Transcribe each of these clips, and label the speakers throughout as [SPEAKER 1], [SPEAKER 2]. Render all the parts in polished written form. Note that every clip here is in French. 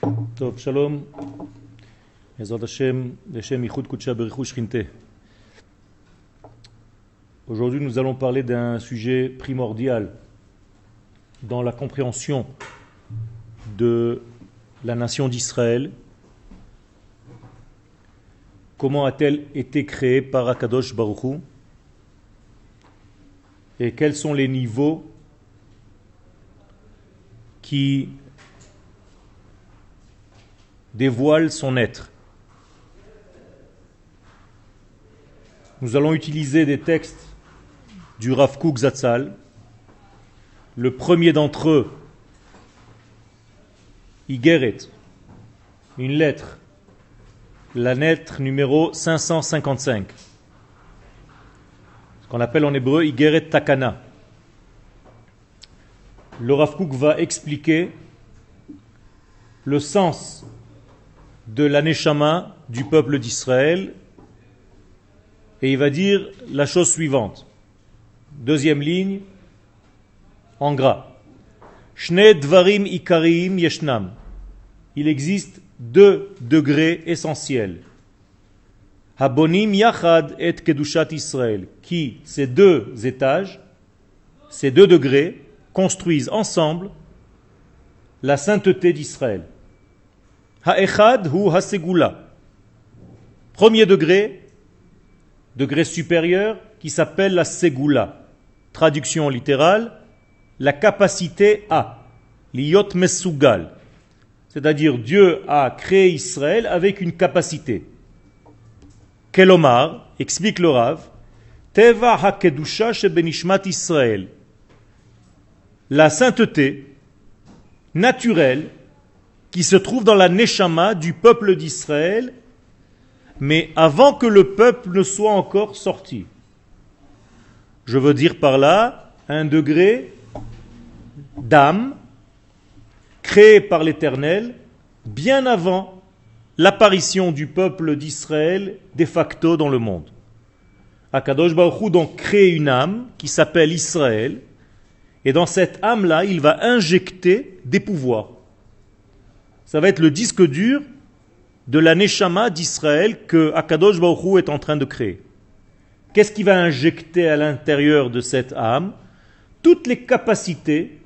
[SPEAKER 1] Tov, shalom. Ezrat Hashem, Leshem Yichud Kudsha Berichu Shchinte. Aujourd'hui, nous allons parler d'un sujet primordial dans la compréhension de la nation d'Israël. Comment a-t-elle été créée par Akadosh Baruch Hu? Et quels sont les niveaux qui dévoilent son être? Nous allons utiliser des textes du Rav Kook Zatzal. Le premier d'entre eux, Igeret, une lettre, la lettre numéro 555, ce qu'on appelle en hébreu Igeret Takana. Le Rav Kook va expliquer le sens de la Neshama du peuple d'Israël et il va dire la chose suivante. Deuxième ligne, en gras. Shne dvarim ikarim yeshnam. Il existe deux degrés essentiels. Habonim yachad et kedushat Israël. Qui, ces deux étages, ces deux degrés, construisent ensemble la sainteté d'Israël. Ha'echad hu hasegula. Premier degré, degré supérieur, qui s'appelle la segula. Traduction littérale, la capacité à, liyot mesugal. C'est-à-dire Dieu a créé Israël avec une capacité. Kelomar, explique le Rav, Teva hakedusha shebenishmat Israël. La sainteté naturelle qui se trouve dans la neshama du peuple d'Israël, mais avant que le peuple ne soit encore sorti. Je veux dire par là un degré d'âme créé par l'Éternel bien avant l'apparition du peuple d'Israël de facto dans le monde. Akadosh Baruch Hu donc crée une âme qui s'appelle Israël et dans cette âme-là, il va injecter des pouvoirs. Ça va être le disque dur de la Neshama d'Israël que Akadosh Baruch Hu est en train de créer. Qu'est-ce qui va injecter à l'intérieur de cette âme? Toutes les capacités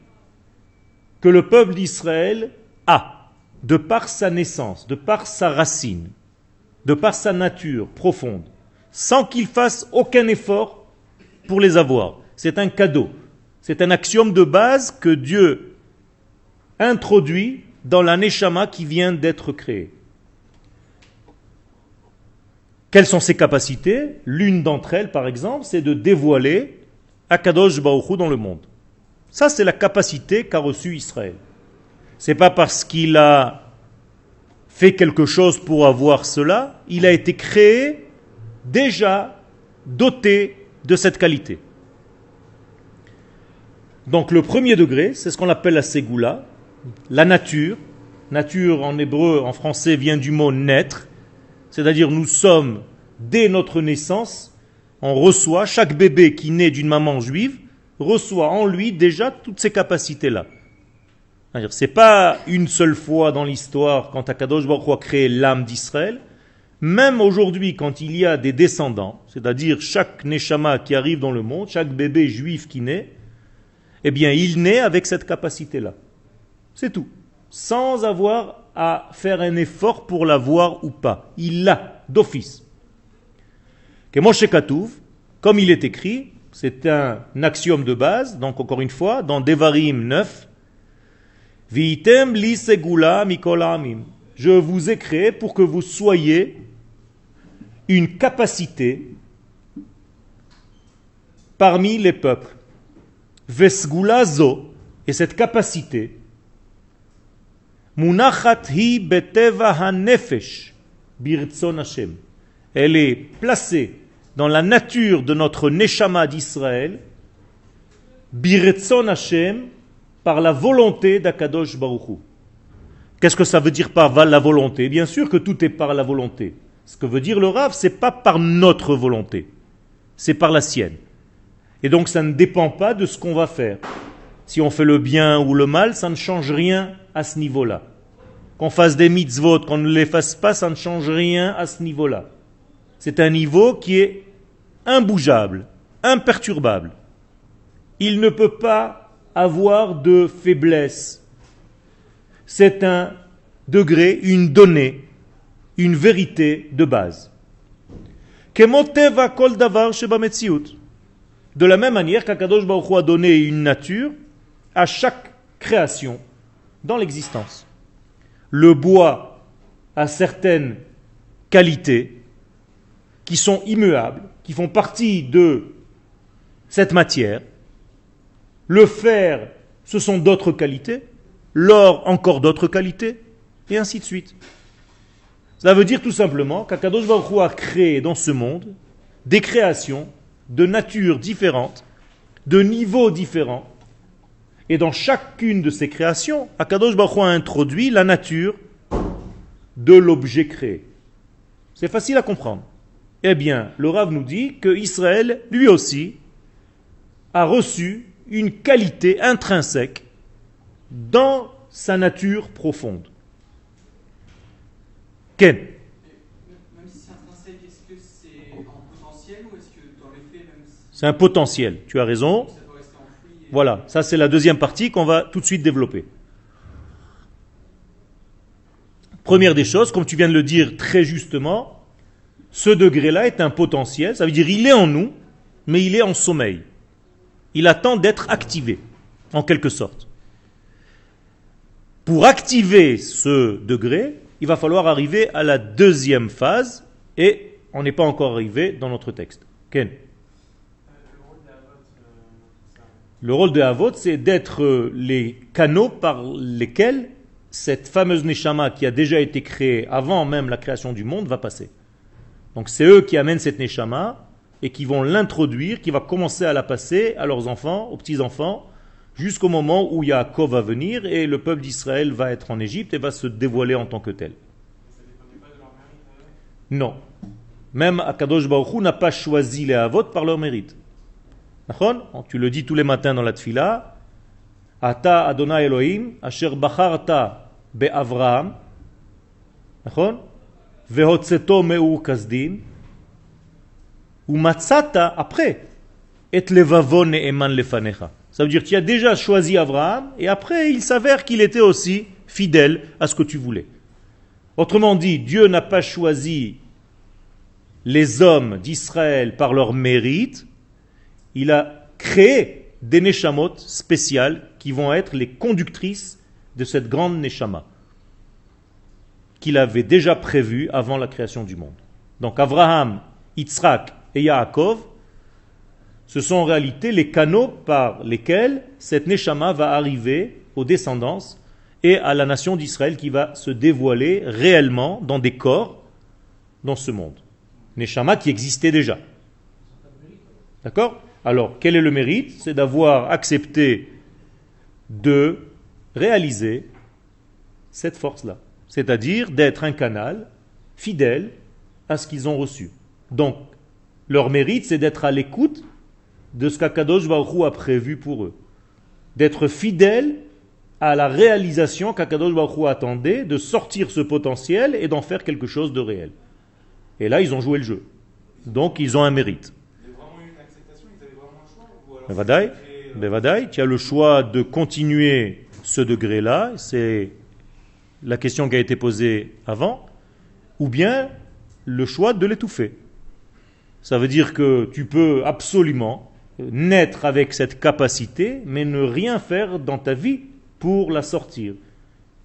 [SPEAKER 1] que le peuple d'Israël a, de par sa naissance, de par sa racine, de par sa nature profonde, sans qu'il fasse aucun effort pour les avoir. C'est un cadeau, c'est un axiome de base que Dieu introduit dans la Neshama qui vient d'être créée. Quelles sont ses capacités? L'une d'entre elles, par exemple, c'est de dévoiler Akadosh Baruch Hu dans le monde. Ça, c'est la capacité qu'a reçue Israël. Ce n'est pas parce qu'il a fait quelque chose pour avoir cela, il a été créé, déjà doté de cette qualité. Donc le premier degré, c'est ce qu'on appelle la Segula, la nature. Nature en hébreu, en français, vient du mot naître. C'est-à-dire nous sommes, dès notre naissance, on reçoit, chaque bébé qui naît d'une maman juive, reçoit en lui déjà toutes ces capacités-là. C'est-à-dire, ce n'est pas une seule fois dans l'histoire, quand Akadosh Baruch Hu a créé l'âme d'Israël, même aujourd'hui, quand il y a des descendants, c'est-à-dire chaque Neshama qui arrive dans le monde, chaque bébé juif qui naît, eh bien, il naît avec cette capacité-là. C'est tout. Sans avoir à faire un effort pour l'avoir ou pas. Il l'a d'office. Moshe Katouv, comme il est écrit, c'est un axiome de base, donc encore une fois, dans Devarim 9, Vitem li segula mikol ha'amim. Je vous ai créé pour que vous soyez une capacité parmi les peuples. Vesgula zo, et cette capacité, Munachat hi beteva hanefesh birtzon Hashem. Elle est placée dans la nature de notre Neshama d'Israël, birtzon Hashem, par la volonté d'Akadosh Baruch Hu. Qu'est-ce que ça veut dire par la volonté? Bien sûr que tout est par la volonté. Ce que veut dire le Rav, c'est pas par notre volonté, c'est par la sienne. Et donc ça ne dépend pas de ce qu'on va faire. Si on fait le bien ou le mal, ça ne change rien à ce niveau-là. qu'on fasse des mitzvot, qu'on ne les fasse pas, ça ne change rien à ce niveau-là. C'est un niveau qui est imbougeable, imperturbable. Il ne peut pas avoir de faiblesse. C'est un degré, une donnée, une vérité de base. De la même manière qu'Akadosh Baruch Hu a donné une nature à chaque création dans l'existence. Le bois a certaines qualités qui sont immuables, qui font partie de cette matière. Le fer, ce sont d'autres qualités. L'or, encore d'autres qualités. Et ainsi de suite. Ça veut dire tout simplement qu'Akadosh Baruch Hu a créé dans ce monde des créations de natures différentes, de niveaux différents. Et dans chacune de ces créations, Akadosh Baruch Hu a introduit la nature de l'objet créé. C'est facile à comprendre. Eh bien, le Rav nous dit que Israël, lui aussi, a reçu une qualité intrinsèque dans sa nature profonde. Ken.
[SPEAKER 2] Même si c'est intrinsèque, est-ce que c'est en potentiel ou est-ce que dans les faits, même si
[SPEAKER 1] C'est un potentiel, tu as raison.
[SPEAKER 2] ça doit rester enfoui
[SPEAKER 1] Voilà, ça c'est la deuxième partie qu'on va tout de suite développer. Première des choses, comme tu viens de le dire très justement, ce degré-là est un potentiel, ça veut dire il est en nous, mais il est en sommeil. Il attend d'être activé, en quelque sorte. Pour activer ce degré, il va falloir arriver à la deuxième phase, et on n'est pas encore arrivé dans notre texte. Ken. Le rôle de Havot, c'est d'être les canaux par lesquels cette fameuse Neshama qui a déjà été créée avant même la création du monde va passer. Donc c'est eux qui amènent cette Neshama et qui vont l'introduire, qui va commencer à la passer à leurs enfants, aux petits-enfants, jusqu'au moment où Yaakov va venir et le peuple d'Israël va être en Égypte et va se dévoiler en tant que tel. Non. Même Akadosh Baruch Hu n'a pas choisi les Havot par leur mérite. Tu le dis tous les matins dans la tfila. Ata Adonai Elohim, asher bacharta be'Avraham, vehotzeto me'ur kasdim, umatzata après, et levavo ne'eman lefanecha. Ça veut dire que tu as déjà choisi Abraham et après il s'avère qu'il était aussi fidèle à ce que tu voulais. Autrement dit, Dieu n'a pas choisi les hommes d'Israël par leur mérite, il a créé des neshamot spéciales qui vont être les conductrices de cette grande neshama qu'il avait déjà prévue avant la création du monde. Donc Abraham, Yitzhak et Yaakov, ce sont en réalité les canaux par lesquels cette neshama va arriver aux descendances et à la nation d'Israël qui va se dévoiler réellement dans des corps dans ce monde. Neshama qui existait déjà. D'accord ? Alors, quel est le mérite ? C'est d'avoir accepté de réaliser cette force-là. C'est-à-dire d'être un canal fidèle à ce qu'ils ont reçu. Donc, leur mérite, c'est d'être à l'écoute de ce qu'Akadosh Baruch Hu a prévu pour eux. D'être fidèle à la réalisation qu'Akadosh Baruch Hu attendait, de sortir ce potentiel et d'en faire quelque chose de réel. Et là, ils ont joué le jeu. Donc, ils ont un mérite. Bevadaï, tu as le choix de continuer ce degré-là, c'est la question qui a été posée avant, ou bien le choix de l'étouffer. Ça veut dire que tu peux absolument naître avec cette capacité, mais ne rien faire dans ta vie pour la sortir,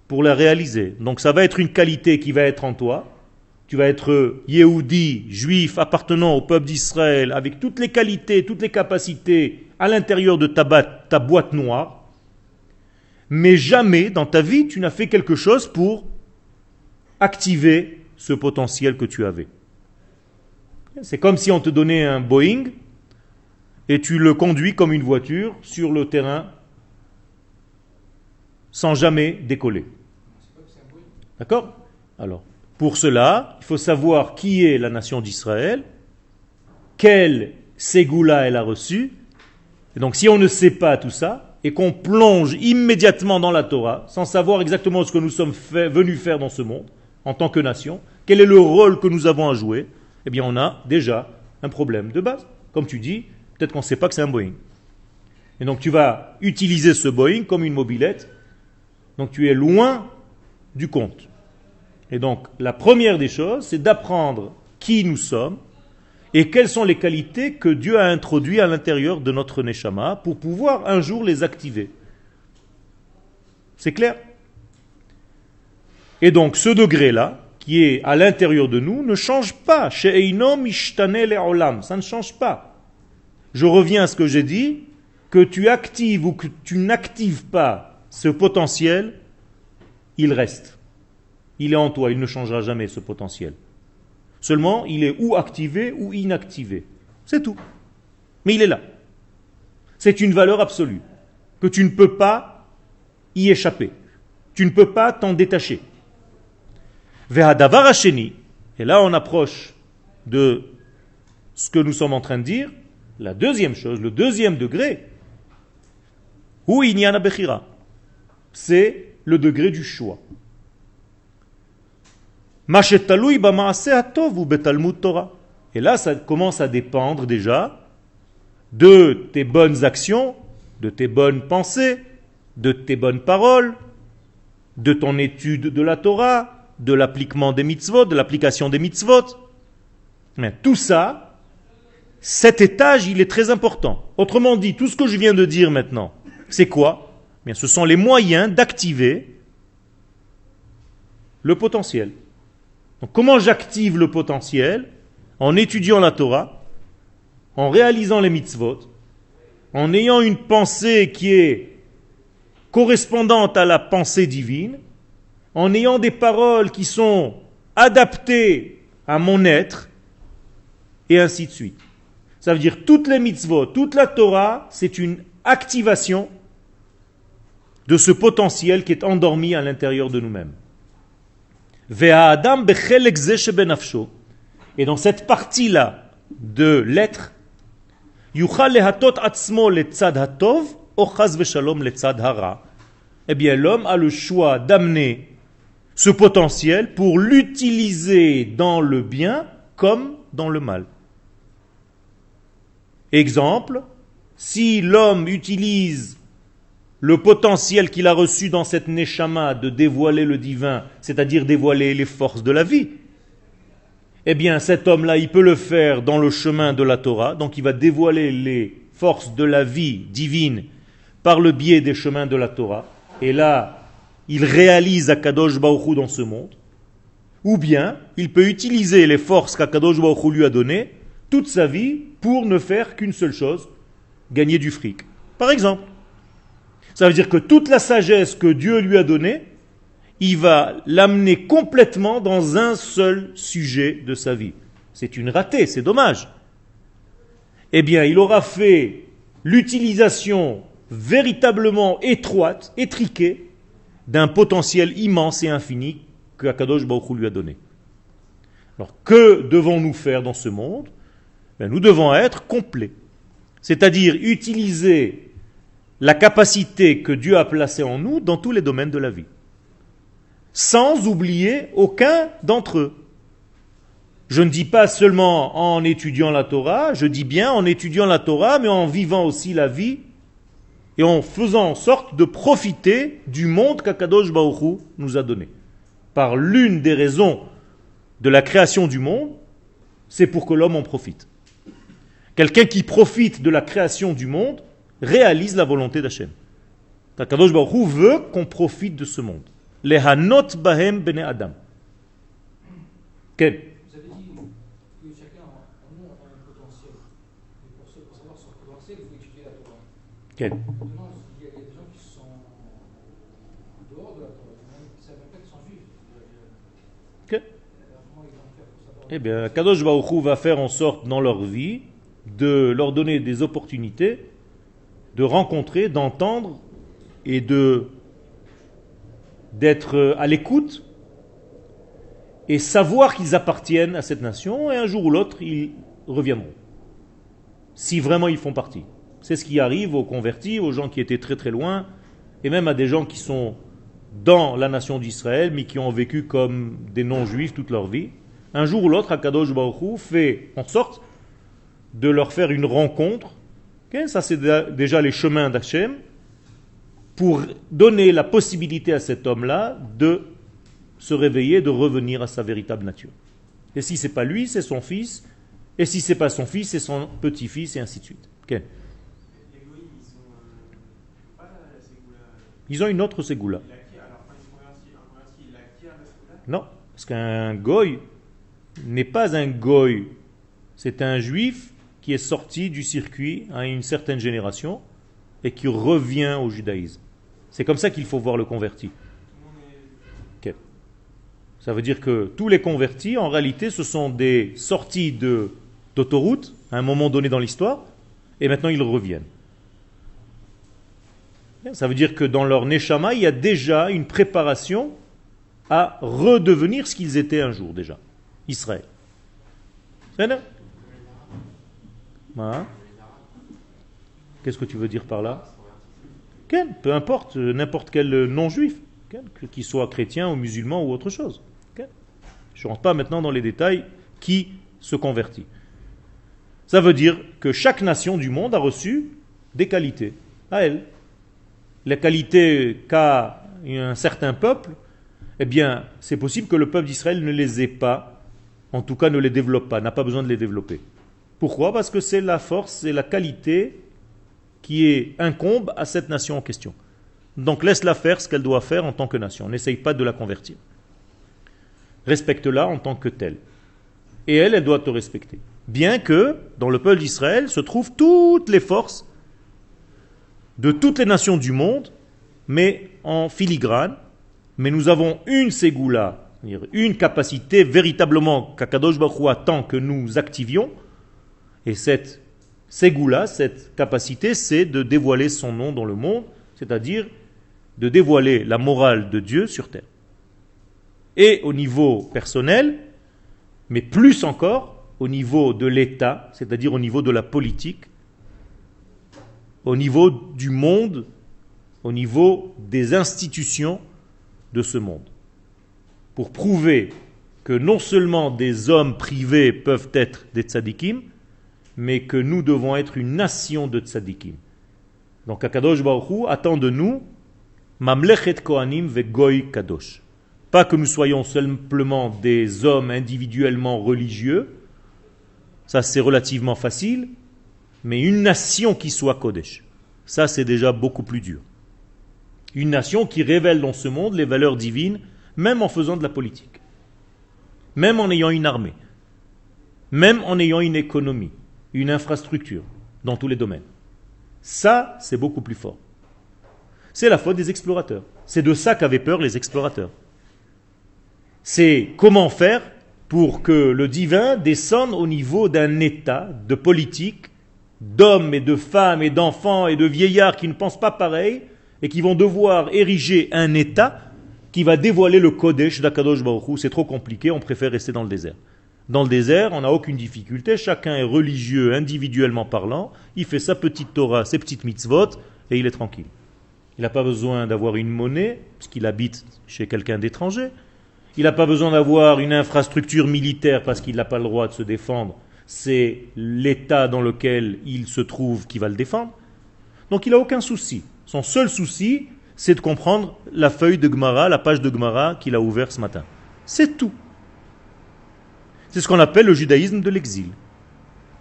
[SPEAKER 1] pour la réaliser. Donc ça va être une qualité qui va être en toi. Tu vas être Yehudi, juif, appartenant au peuple d'Israël, avec toutes les qualités, toutes les capacités à l'intérieur de ta boîte noire. Mais jamais dans ta vie, tu n'as fait quelque chose pour activer ce potentiel que tu avais. C'est comme si on te donnait un Boeing et tu le conduis comme une voiture sur le terrain sans jamais décoller. D'accord ? Alors, pour cela, il faut savoir qui est la nation d'Israël, quelle ségoula elle a reçue. Et donc, si on ne sait pas tout ça, et qu'on plonge immédiatement dans la Torah, sans savoir exactement ce que nous sommes venus faire dans ce monde, en tant que nation, quel est le rôle que nous avons à jouer, eh bien on a déjà un problème de base. Comme tu dis, peut-être qu'on ne sait pas que c'est un Boeing. Et donc tu vas utiliser ce Boeing comme une mobilette, donc tu es loin du compte. Et donc la première des choses, c'est d'apprendre qui nous sommes, et quelles sont les qualités que Dieu a introduites à l'intérieur de notre Neshama pour pouvoir un jour les activer. C'est clair? Et donc ce degré-là, qui est à l'intérieur de nous, ne change pas. She'einom ishtane le'olam. Ça ne change pas. Je reviens à ce que j'ai dit, que tu actives ou que tu n'actives pas ce potentiel, il reste. Il est en toi, il ne changera jamais ce potentiel. Seulement, il est ou activé ou inactivé. C'est tout. Mais il est là. C'est une valeur absolue que tu ne peux pas y échapper. Tu ne peux pas t'en détacher. Vehadavar hasheni, et là on approche de ce que nous sommes en train de dire, la deuxième chose, le deuxième degré, hu inyana bechira, c'est le degré du choix. Mashetalui b'maaseh hatov ou betalmud Torah. Et là, ça commence à dépendre déjà de tes bonnes actions, de tes bonnes pensées, de tes bonnes paroles, de ton étude de la Torah, de l'application des mitzvot, de l'application des mitzvot. Mais tout ça, cet étage, il est très important. Autrement dit, tout ce que je viens de dire maintenant, c'est quoi? Bien, ce sont les moyens d'activer le potentiel. Donc, comment j'active le potentiel? En étudiant la Torah, en réalisant les mitzvot, en ayant une pensée qui est correspondante à la pensée divine, en ayant des paroles qui sont adaptées à mon être, et ainsi de suite. Ça veut dire toutes les mitzvot, toute la Torah, c'est une activation de ce potentiel qui est endormi à l'intérieur de nous-mêmes. Et dans cette partie-là de l'être, eh bien l'homme a le choix d'amener ce potentiel pour l'utiliser dans le bien comme dans le mal. Exemple, si l'homme utilise le potentiel qu'il a reçu dans cette neshama de dévoiler le divin, c'est-à-dire dévoiler les forces de la vie, eh bien cet homme-là, il peut le faire dans le chemin de la Torah, donc il va dévoiler les forces de la vie divine par le biais des chemins de la Torah, et là, il réalise Akadosh Baruch Hu dans ce monde, ou bien il peut utiliser les forces qu'Akadosh Baruch Hu lui a données toute sa vie pour ne faire qu'une seule chose, gagner du fric. Par exemple, ça veut dire que toute la sagesse que Dieu lui a donnée, il va l'amener complètement dans un seul sujet de sa vie. C'est une ratée, c'est dommage. Eh bien, il aura fait l'utilisation véritablement étroite, étriquée, d'un potentiel immense et infini que Akadosh Baruch Hu lui a donné. Alors, que devons-nous faire dans ce monde? Ben, nous devons être complets. C'est-à-dire utiliser la capacité que Dieu a placée en nous dans tous les domaines de la vie. Sans oublier aucun d'entre eux. Je ne dis pas seulement en étudiant la Torah, je dis bien en étudiant la Torah, mais en vivant aussi la vie et en faisant en sorte de profiter du monde qu'Akadosh Baruch Hu nous a donné. Par l'une des raisons de la création du monde, c'est pour que l'homme en profite. Quelqu'un qui profite de la création du monde réalise la volonté d'Hachem. Akadosh Baruch Hu veut qu'on profite de ce monde. Lehanot bahem bnei Adam. Quel?
[SPEAKER 2] Vous avez dit que chacun en nous a un potentiel. Mais pour savoir son potentiel, il faut étudier la Torah.
[SPEAKER 1] Quel?
[SPEAKER 2] Maintenant, il y a des gens qui sont en dehors de la Torah, qui ne savent même pas qu'ils sont juifs.
[SPEAKER 1] Quel?
[SPEAKER 2] Comment ils vont faire pour savoir?
[SPEAKER 1] Eh bien, Akadosh Baruch Hu va faire en sorte dans leur vie de leur donner des opportunités de rencontrer, d'entendre et d'être à l'écoute et savoir qu'ils appartiennent à cette nation et un jour ou l'autre ils reviendront si vraiment ils font partie. C'est ce qui arrive aux convertis, aux gens qui étaient très très loin, et même à des gens qui sont dans la nation d'Israël, mais qui ont vécu comme des non-juifs toute leur vie. Un jour ou l'autre, Akadosh Baruch Hu fait en sorte de leur faire une rencontre. Okay, ça, c'est déjà les chemins d'Hachem, pour donner la possibilité à cet homme-là de se réveiller, de revenir à sa véritable nature. Et si ce n'est pas lui, c'est son fils. Et si ce n'est pas son fils, c'est son petit-fils, et ainsi de suite. Okay.
[SPEAKER 3] Les goïs, ils ont pas la ségoula.
[SPEAKER 1] Ils ont une autre ségoula.
[SPEAKER 3] Alors quand ils sont convertis, il acquiert la ségoula?
[SPEAKER 1] Non, parce qu'un goy n'est pas un goy. C'est un juif qui est sorti du circuit à une certaine génération et qui revient au judaïsme. C'est comme ça qu'il faut voir le converti. Okay. Ça veut dire que tous les convertis, en réalité, ce sont des sorties d'autoroute à un moment donné dans l'histoire, et maintenant ils reviennent. Ça veut dire que dans leur neshama, il y a déjà une préparation à redevenir ce qu'ils étaient un jour déjà. Israël. C'est là? Qu'est-ce que tu veux dire par là? Peu importe, n'importe quel non-juif, qu'il soit chrétien ou musulman ou autre chose. Je ne rentre pas maintenant dans les détails qui se convertit. Ça veut dire que chaque nation du monde a reçu des qualités à elle. Les qualités qu'a un certain peuple, eh bien, c'est possible que le peuple d'Israël ne les ait pas, en tout cas ne les développe pas, n'a pas besoin de les développer. Pourquoi? Parce que c'est la force et la qualité qui incombe à cette nation en question. Donc laisse-la faire ce qu'elle doit faire en tant que nation. N'essaye pas de la convertir. Respecte-la en tant que telle. Et elle doit te respecter. Bien que dans le peuple d'Israël se trouvent toutes les forces de toutes les nations du monde, mais en filigrane. Mais nous avons une ségoula, une capacité véritablement qu'Akadosh Baruch Hu attend que nous activions. Et cette ségoula, cette capacité, c'est de dévoiler son nom dans le monde, c'est-à-dire de dévoiler la morale de Dieu sur terre. Et au niveau personnel, mais plus encore au niveau de l'État, c'est-à-dire au niveau de la politique, au niveau du monde, au niveau des institutions de ce monde. Pour prouver que non seulement des hommes privés peuvent être des tzadikim, mais que nous devons être une nation de tzadikim. Donc Akadosh Baruch Hu attend de nous Mamlechet Kohanim ve Goy Kadosh. Pas que nous soyons simplement des hommes individuellement religieux, ça c'est relativement facile, mais une nation qui soit Kodesh, ça c'est déjà beaucoup plus dur. Une nation qui révèle dans ce monde les valeurs divines, même en faisant de la politique, même en ayant une armée, même en ayant une économie, une infrastructure, dans tous les domaines. Ça, c'est beaucoup plus fort. C'est la faute des explorateurs. C'est de ça qu'avaient peur les explorateurs. C'est comment faire pour que le divin descende au niveau d'un état de politique, d'hommes et de femmes et d'enfants et de vieillards qui ne pensent pas pareil et qui vont devoir ériger un état qui va dévoiler le Kodesh d'Akadosh Baruch Hu. C'est trop compliqué, on préfère rester dans le désert. Dans le désert, on n'a aucune difficulté, chacun est religieux individuellement parlant, il fait sa petite Torah, ses petites mitzvot, et il est tranquille. Il n'a pas besoin d'avoir une monnaie, puisqu'il habite chez quelqu'un d'étranger. Il n'a pas besoin d'avoir une infrastructure militaire, parce qu'il n'a pas le droit de se défendre. C'est l'État dans lequel il se trouve qui va le défendre. Donc il n'a aucun souci. Son seul souci, c'est de comprendre la feuille de Gemara, la page de Gemara qu'il a ouverte ce matin. C'est tout. C'est ce qu'on appelle le judaïsme de l'exil.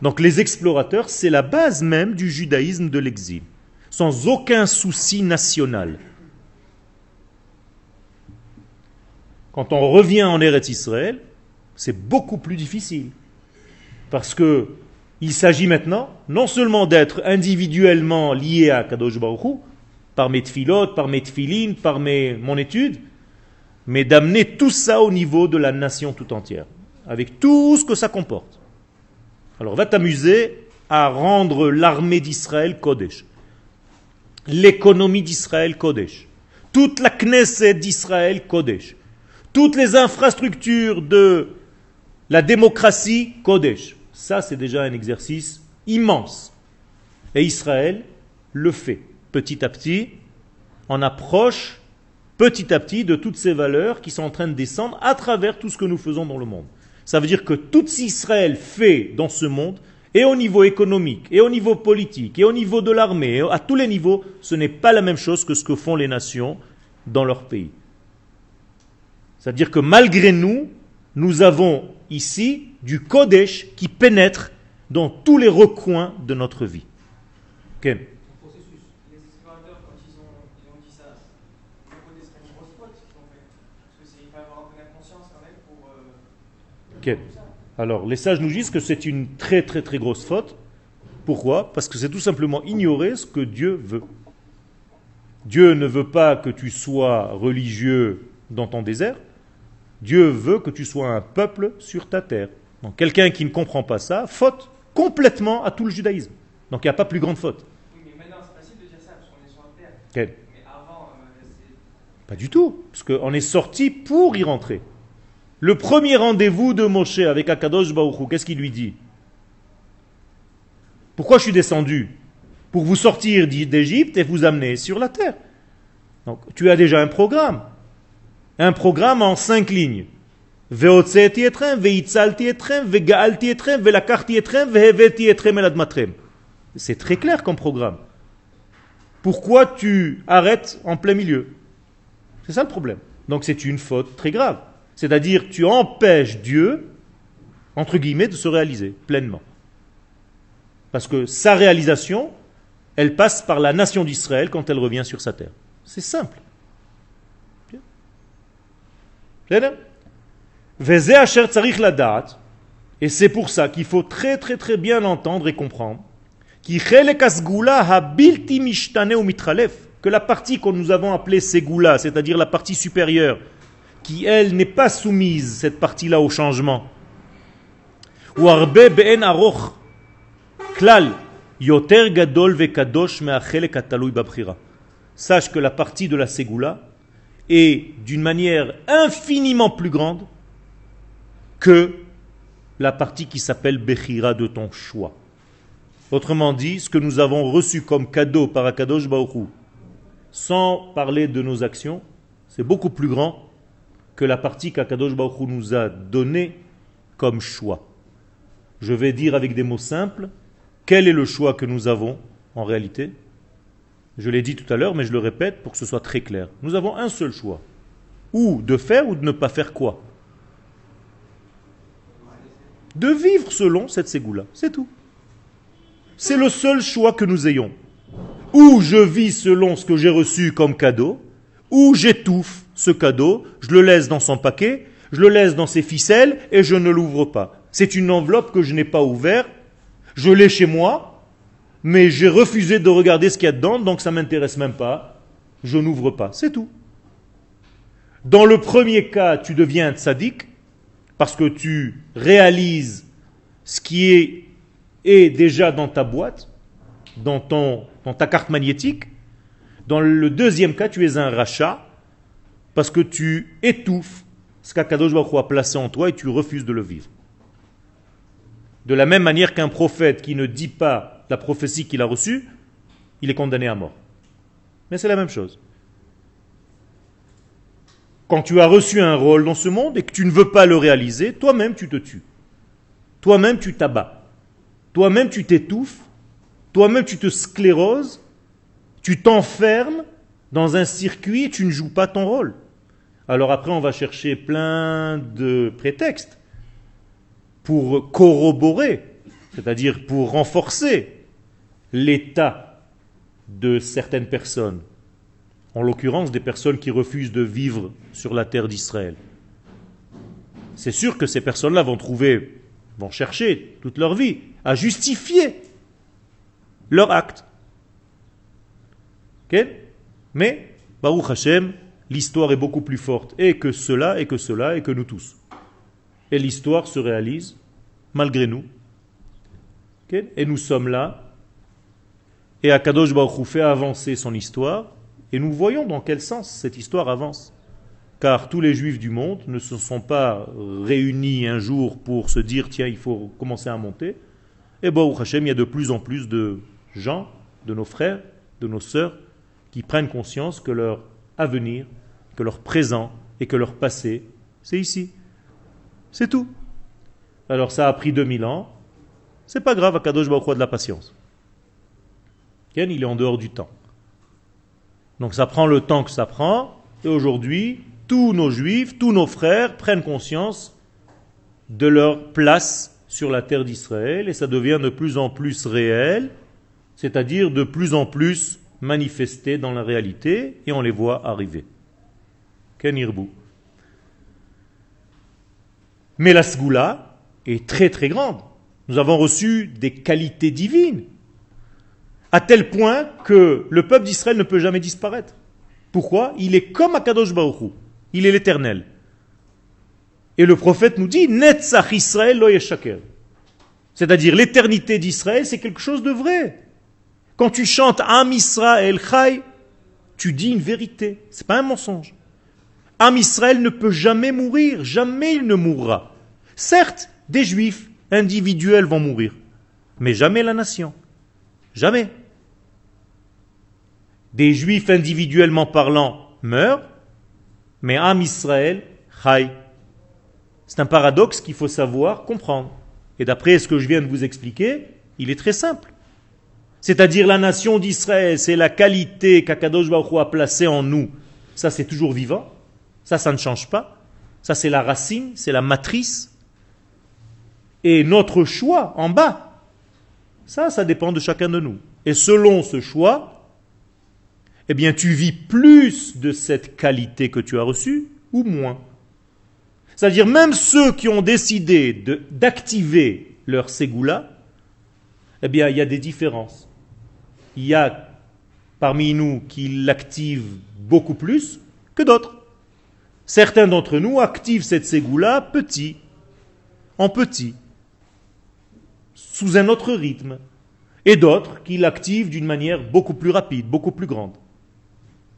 [SPEAKER 1] Donc les explorateurs, c'est la base même du judaïsme de l'exil, sans aucun souci national. Quand on revient en Eretz Israël, c'est beaucoup plus difficile. Parce que il s'agit maintenant, non seulement d'être individuellement lié à Kadosh Baruch Hu, par mes tfilot, par mes tfilin, par mon étude, mais d'amener tout ça au niveau de la nation tout entière, avec tout ce que ça comporte. Alors va t'amuser à rendre l'armée d'Israël Kodesh, l'économie d'Israël Kodesh, toute la Knesset d'Israël Kodesh, toutes les infrastructures de la démocratie Kodesh. Ça, c'est déjà un exercice immense. Et Israël le fait. Petit à petit, on approche petit à petit de toutes ces valeurs qui sont en train de descendre à travers tout ce que nous faisons dans le monde. Ça veut dire que tout ce qu'Israël fait dans ce monde, et au niveau économique, et au niveau politique, et au niveau de l'armée, et à tous les niveaux, ce n'est pas la même chose que ce que font les nations dans leur pays. C'est-à-dire que malgré nous, nous avons ici du Kodesh qui pénètre dans tous les recoins de notre vie. Okay.
[SPEAKER 3] Les explorateurs, quand ils ont dit ça, d'un côté, c'est une grosse faute qu'ils ont fait. Parce qu'il faut avoir un peu d'inconscience quand même pour.
[SPEAKER 1] Okay. Alors, les sages nous disent que c'est une très très très grosse faute. Pourquoi? Parce que c'est tout simplement ignorer ce que Dieu veut. Dieu ne veut pas que tu sois religieux dans ton désert. Dieu veut que tu sois un peuple sur ta terre. Donc quelqu'un qui ne comprend pas ça, faute complètement à tout le judaïsme. Donc il n'y a pas plus grande faute.
[SPEAKER 3] Oui, mais maintenant c'est facile de dire ça parce qu'on est sur la terre.
[SPEAKER 1] Okay.
[SPEAKER 3] Mais avant, c'est.
[SPEAKER 1] Pas du tout, parce qu'on est sorti pour y rentrer. Le premier rendez-vous de Moshe avec Akadosh Baruch Hu, qu'est-ce qu'il lui dit? Pourquoi je suis descendu? Pour vous sortir d'Égypte et vous amener sur la terre. Donc tu as déjà un programme. Un programme en 5 lignes. C'est très clair comme programme. Pourquoi tu arrêtes en plein milieu? C'est ça le problème. Donc c'est une faute très grave. C'est-à-dire tu empêches Dieu, entre guillemets, de se réaliser pleinement. Parce que sa réalisation, elle passe par la nation d'Israël quand elle revient sur sa terre. C'est simple. Et c'est pour ça qu'il faut très très très bien entendre et comprendre que la partie que nous avons appelée Ségoula, c'est-à-dire la partie supérieure, qui elle n'est pas soumise, cette partie-là, au changement. Sache que la partie de la Ségoula est d'une manière infiniment plus grande que la partie qui s'appelle Bechira, de ton choix. Autrement dit, ce que nous avons reçu comme cadeau par Akadosh Baruch Hu, sans parler de nos actions, c'est beaucoup plus grand que la partie qu'Akadosh Baruch Hu nous a donnée comme choix. Je vais dire avec des mots simples, quel est le choix que nous avons en réalité? Je l'ai dit tout à l'heure, mais je le répète pour que ce soit très clair. Nous avons un seul choix. Ou de faire ou de ne pas faire quoi? De vivre selon cette ségoula. C'est tout. C'est le seul choix que nous ayons. Ou je vis selon ce que j'ai reçu comme cadeau, ou j'étouffe ce cadeau, je le laisse dans son paquet, je le laisse dans ses ficelles et je ne l'ouvre pas. C'est une enveloppe que je n'ai pas ouverte, je l'ai chez moi, mais j'ai refusé de regarder ce qu'il y a dedans, donc ça ne m'intéresse même pas, je n'ouvre pas, c'est tout. Dans le premier cas, tu deviens un tzaddik, parce que tu réalises ce qui est déjà dans ta boîte, dans ta carte magnétique. Dans le deuxième cas, tu es un rachat, parce que tu étouffes ce qu'Akadosh Baruch Hu a placé en toi et tu refuses de le vivre. De la même manière qu'un prophète qui ne dit pas la prophétie qu'il a reçue, il est condamné à mort. Mais c'est la même chose. Quand tu as reçu un rôle dans ce monde et que tu ne veux pas le réaliser, toi-même tu te tues. Toi-même tu t'abats. Toi-même tu t'étouffes. Toi-même tu te scléroses. Tu t'enfermes dans un circuit et tu ne joues pas ton rôle. Alors après on va chercher plein de prétextes pour corroborer, c'est-à-dire pour renforcer l'état de certaines personnes. En l'occurrence, des personnes qui refusent de vivre sur la terre d'Israël. C'est sûr que ces personnes-là vont chercher toute leur vie à justifier leur acte. Okay? Mais, Baruch Hashem, l'histoire est beaucoup plus forte, et que cela, et que cela, et que nous tous. Et l'histoire se réalise malgré nous. Okay? Et nous sommes là, et Akadosh Baruch Hu fait avancer son histoire, et nous voyons dans quel sens cette histoire avance. Car tous les juifs du monde ne se sont pas réunis un jour pour se dire tiens, il faut commencer à monter. Et Baruch Hashem, il y a de plus en plus de gens, de nos frères, de nos sœurs, qui prennent conscience que leur avenir, que leur présent et que leur passé, c'est ici. C'est tout. Alors ça a pris 2000 ans. C'est pas grave, Akadosh Baruch Hu a de la patience. Ken, il est en dehors du temps. Donc ça prend le temps que ça prend. Et aujourd'hui, tous nos juifs, tous nos frères prennent conscience de leur place sur la terre d'Israël. Et ça devient de plus en plus réel, c'est-à-dire de plus en plus manifesté dans la réalité. Et on les voit arriver. Ken Irbu. Mais la Sgoula est très très grande. Nous avons reçu des qualités divines, à tel point que le peuple d'Israël ne peut jamais disparaître. Pourquoi? Il est comme Akadosh Baruch Hu. Il est l'éternel. Et le prophète nous dit, Netzach Israël lo yeshaker. C'est-à-dire, l'éternité d'Israël, c'est quelque chose de vrai. Quand tu chantes Am Israël Chai, tu dis une vérité. C'est pas un mensonge. Am Israël ne peut jamais mourir. Jamais il ne mourra. Certes, des juifs individuels vont mourir. Mais jamais la nation. Jamais. Des juifs individuellement parlant meurent, mais Am Israël, Chai. C'est un paradoxe qu'il faut savoir comprendre. Et d'après ce que je viens de vous expliquer, il est très simple. C'est-à-dire la nation d'Israël, c'est la qualité qu'Akadosh Baruch Hu a placée en nous. Ça, c'est toujours vivant. Ça ne change pas. Ça, c'est la racine, c'est la matrice. Et notre choix en bas, ça dépend de chacun de nous. Et selon ce choix, eh bien, tu vis plus de cette qualité que tu as reçue ou moins. C'est-à-dire, même ceux qui ont décidé d'activer leur ségoula, eh bien, il y a des différences. Il y a parmi nous qui l'activent beaucoup plus que d'autres. Certains d'entre nous activent cette ségoula en petit, sous un autre rythme, et d'autres qui l'activent d'une manière beaucoup plus rapide, beaucoup plus grande.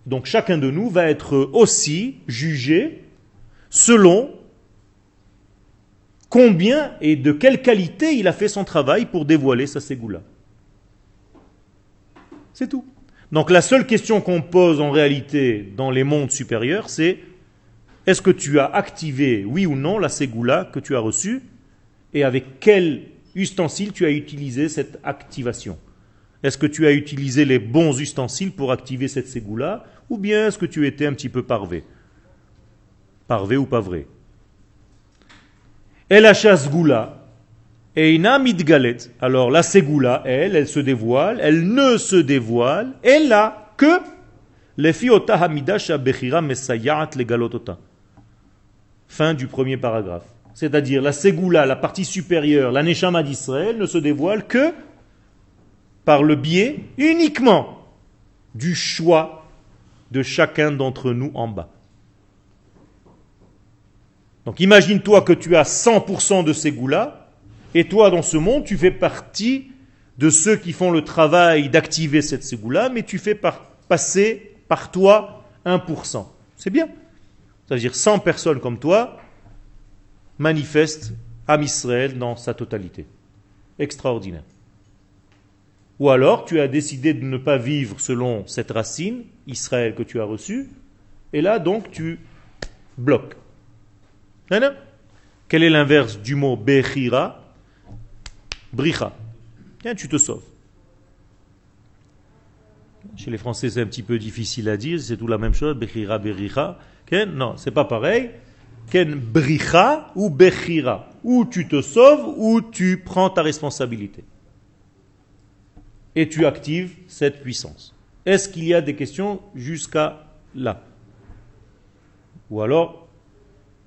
[SPEAKER 1] Donc chacun de nous va être aussi jugé selon combien et de quelle qualité il a fait son travail pour dévoiler sa ségoula. C'est tout. Donc la seule question qu'on pose en réalité dans les mondes supérieurs, c'est est-ce que tu as activé, oui ou non, la ségoula que tu as reçue et avec quel ustensile tu as utilisé cette activation? Est-ce que tu as utilisé les bons ustensiles pour activer cette ségoula ou bien est-ce que tu étais un petit peu parvé? Parvé ou pas vrai? El Hashasgoula Eina Midgalet. Alors la ségoula, elle se dévoile, elle ne se dévoile, elle a que Lefi ota hamida shabechira mesayat legalotota. Fin du premier paragraphe. C'est-à-dire la ségoula, la partie supérieure, la neshama d'Israël ne se dévoile que par le biais uniquement du choix de chacun d'entre nous en bas. Donc imagine-toi que tu as 100% de ségoula, et toi dans ce monde, tu fais partie de ceux qui font le travail d'activer cette ségoula, mais tu fais passer par toi 1%. C'est bien. C'est-à-dire 100 personnes comme toi manifestent Am Israël dans sa totalité. Extraordinaire. Ou alors tu as décidé de ne pas vivre selon cette racine, Israël, que tu as reçue, et là donc tu bloques. Quel est l'inverse du mot Bechira? Bricha. Tu te sauves. Chez les Français, c'est un petit peu difficile à dire, c'est tout la même chose, Bechira, Bericha. Non, c'est pas pareil. Ken Bricha ou Bechira. Ou tu te sauves, ou tu prends ta responsabilité. Et tu actives cette puissance. Est-ce qu'il y a des questions jusqu'à là? Ou alors,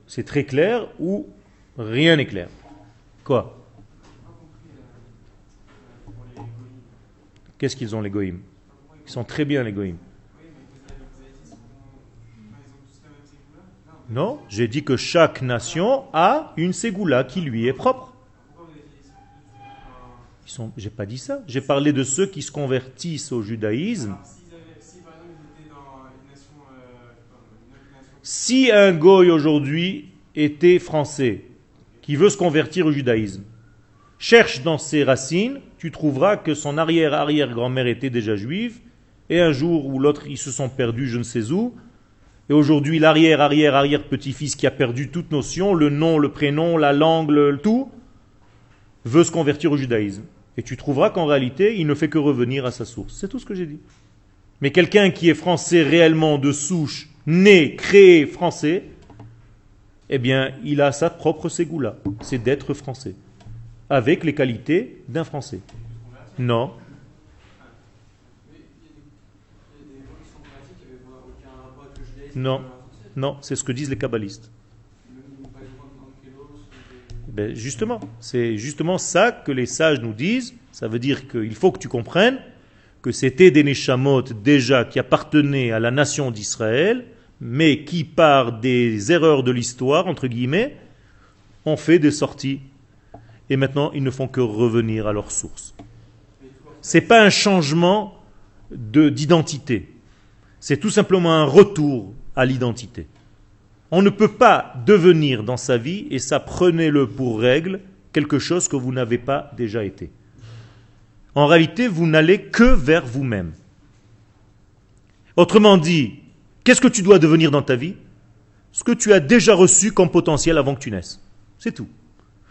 [SPEAKER 1] c'est très clair, ou rien n'est clair. Quoi? Qu'est-ce qu'ils ont les goïms? Ils sont très bien les goïms. Non, j'ai dit que chaque nation a une ségoula qui lui est propre. J'ai pas dit ça. J'ai parlé de ceux qui se convertissent au judaïsme. Si un goy aujourd'hui était français, qui veut se convertir au judaïsme, Cherche dans ses racines, tu trouveras que son arrière-arrière-grand-mère était déjà juive, et un jour ou l'autre, ils se sont perdus je ne sais où, et aujourd'hui, l'arrière-arrière-arrière-petit-fils qui a perdu toute notion, le nom, le prénom, la langue, le tout, veut se convertir au judaïsme. Et tu trouveras qu'en réalité, il ne fait que revenir à sa source. C'est tout ce que j'ai dit. Mais quelqu'un qui est français réellement de souche, né, créé français, eh bien, il a sa propre ségoula. C'est d'être français. Avec les qualités d'un français. Non. Non, non, c'est ce que disent les kabbalistes. Ben justement, c'est justement ça que les sages nous disent. Ça veut dire qu'il faut que tu comprennes que c'était des neshamot déjà qui appartenaient à la nation d'Israël, mais qui par des erreurs de l'histoire, entre guillemets, ont fait des sorties. Et maintenant, ils ne font que revenir à leur source. Ce n'est pas un changement d'identité. C'est tout simplement un retour à l'identité. On ne peut pas devenir dans sa vie, et ça prenez-le pour règle, quelque chose que vous n'avez pas déjà été. En réalité, vous n'allez que vers vous-même. Autrement dit, qu'est-ce que tu dois devenir dans ta vie? Ce que tu as déjà reçu comme potentiel avant que tu naisses. C'est tout.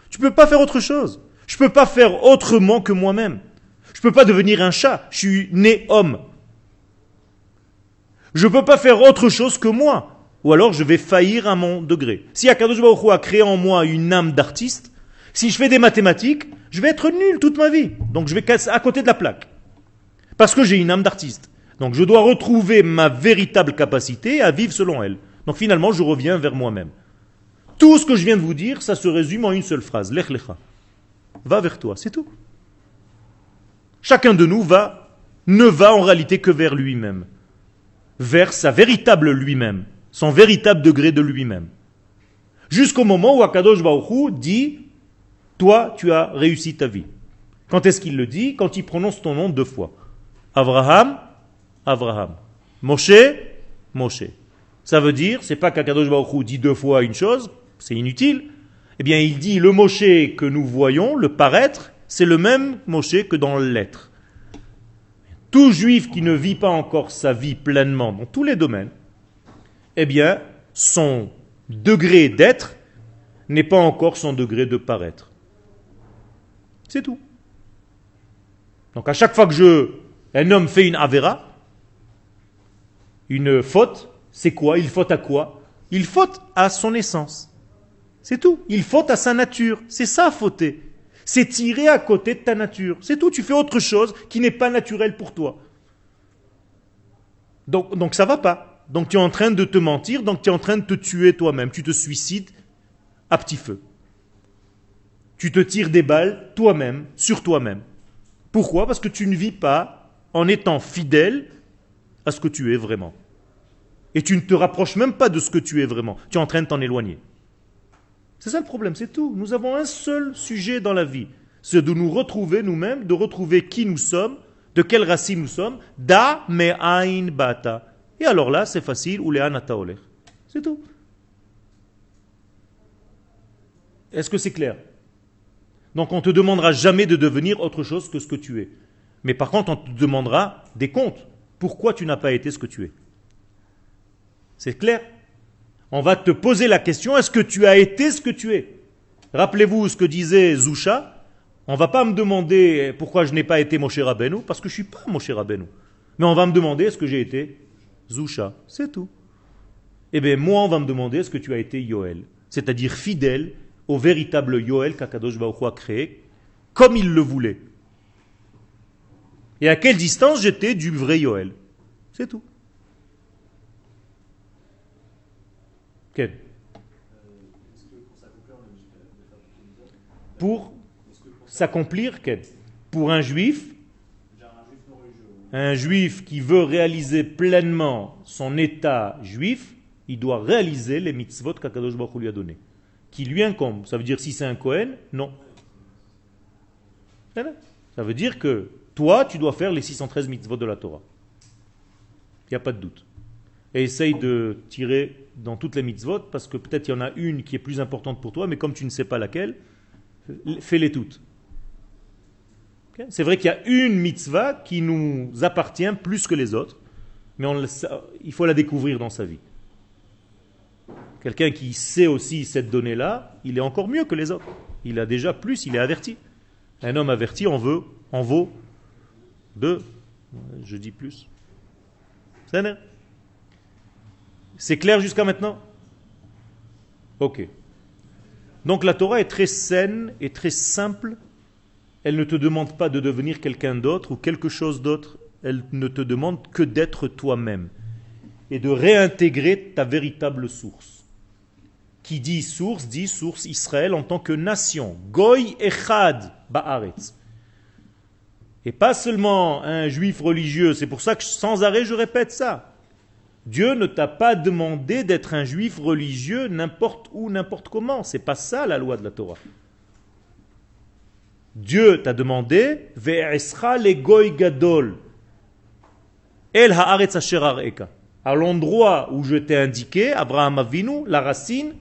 [SPEAKER 1] Tu ne peux pas faire autre chose. Je ne peux pas faire autrement que moi-même. Je ne peux pas devenir un chat. Je suis né homme. Je ne peux pas faire autre chose que moi. Ou alors je vais faillir à mon degré. Si Akadosh Baruch Hu a créé en moi une âme d'artiste, si je fais des mathématiques, je vais être nul toute ma vie. Donc je vais casser à côté de la plaque. Parce que j'ai une âme d'artiste. Donc je dois retrouver ma véritable capacité à vivre selon elle. Donc finalement, je reviens vers moi-même. Tout ce que je viens de vous dire, ça se résume en une seule phrase. Lech lecha. Va vers toi, c'est tout. Chacun de nous ne va en réalité que vers lui-même. Vers sa véritable lui-même. Son véritable degré de lui-même. Jusqu'au moment où Akadosh Baruch Hu dit, toi, tu as réussi ta vie. Quand est-ce qu'il le dit? Quand il prononce ton nom 2 fois. Avraham, Avraham. Moshe, Moshe. Ça veut dire, c'est pas qu'Akadosh Baruch Hu dit 2 fois une chose, c'est inutile. Eh bien, il dit le Moshe que nous voyons, le paraître, c'est le même Moshe que dans l'être. Tout juif qui ne vit pas encore sa vie pleinement dans tous les domaines, eh bien, son degré d'être n'est pas encore son degré de paraître. C'est tout. Donc à chaque fois que un homme fait une avéra, une faute, c'est quoi? Il faute à quoi? Il faute à son essence. C'est tout. Il faute à sa nature. C'est ça, fauter. C'est tirer à côté de ta nature. C'est tout. Tu fais autre chose qui n'est pas naturel pour toi. Donc ça va pas. Donc tu es en train de te mentir, donc tu es en train de te tuer toi-même. Tu te suicides à petit feu. Tu te tires des balles toi-même, sur toi-même. Pourquoi? Parce que tu ne vis pas en étant fidèle à ce que tu es vraiment. Et tu ne te rapproches même pas de ce que tu es vraiment. Tu es en train de t'en éloigner. C'est ça le problème, c'est tout. Nous avons un seul sujet dans la vie. C'est de nous retrouver nous-mêmes, de retrouver qui nous sommes, de quelle racine nous sommes. Da me'ain bata. Et alors là, c'est facile. Ulean ata olech. C'est tout. Est-ce que c'est clair? Donc on ne te demandera jamais de devenir autre chose que ce que tu es. Mais par contre, on te demandera des comptes. Pourquoi tu n'as pas été ce que tu es? C'est clair? On va te poser la question, est-ce que tu as été ce que tu es? Rappelez-vous ce que disait Zousha. On ne va pas me demander pourquoi je n'ai pas été Moshe Rabbeinu, parce que je ne suis pas Moshe Rabbeinu. Mais on va me demander, est-ce que j'ai été Zousha? C'est tout. Eh bien, moi, on va me demander, est-ce que tu as été Yoël? C'est-à-dire fidèle au véritable Yoël qu'Akadosh Baruch Hu a créé, comme il le voulait. Et à quelle distance j'étais du vrai Yoël? C'est tout. Quel? Pour s'accomplir, quel? Pour un juif qui veut réaliser pleinement son état juif, il doit réaliser les mitzvot qu'Akadosh Baruch Hu lui a donné, qui lui incombent. Ça veut dire si c'est un Kohen, non. Ça veut dire que toi, tu dois faire les 613 mitzvot de la Torah. Il n'y a pas de doute. Et essaye de tirer dans toutes les mitzvot, parce que peut-être il y en a une qui est plus importante pour toi, mais comme tu ne sais pas laquelle, fais-les toutes. C'est vrai qu'il y a une mitzvah qui nous appartient plus que les autres, mais il faut la découvrir dans sa vie. Quelqu'un qui sait aussi cette donnée-là, il est encore mieux que les autres. Il a déjà plus, il est averti. Un homme averti en vaut deux. Je dis plus. C'est clair jusqu'à maintenant? Ok. Donc la Torah est très saine et très simple. Elle ne te demande pas de devenir quelqu'un d'autre ou quelque chose d'autre. Elle ne te demande que d'être toi-même et de réintégrer ta véritable source. Qui dit source Israël en tant que nation. Goy echad ba'aretz. Et pas seulement un juif religieux. C'est pour ça que sans arrêt je répète ça. Dieu ne t'a pas demandé d'être un juif religieux n'importe où, n'importe comment. C'est pas ça la loi de la Torah. Dieu t'a demandé ve'escha le goy gadol el haaretz asher areka. À l'endroit où je t'ai indiqué, Abraham Avinu, la racine,